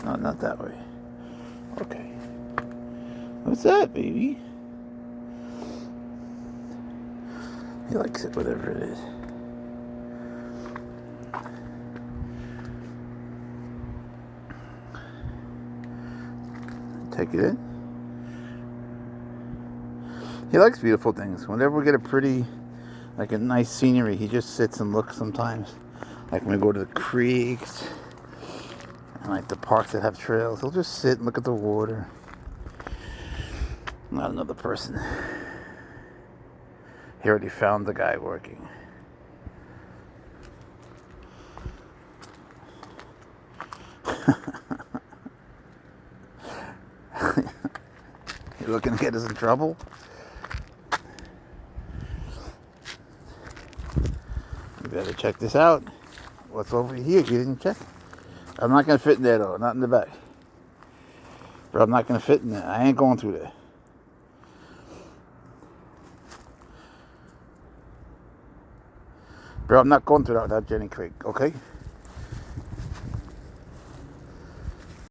No, not that way. Okay. What's that, baby? He likes it, whatever it is. Take it in. He likes beautiful things. Whenever we get a pretty, like a nice scenery, he just sits and looks sometimes. Like when we go to the creeks and like the parks that have trails, he'll just sit and look at the water. Not another person. He already found the guy working. You looking to get us in trouble? You better check this out. What's over here? You didn't check? I'm not going to fit in there though, not in the back. Bro, I'm not going to fit in there. I ain't going through there. Bro, I'm not going through that without Jenny Craig, okay?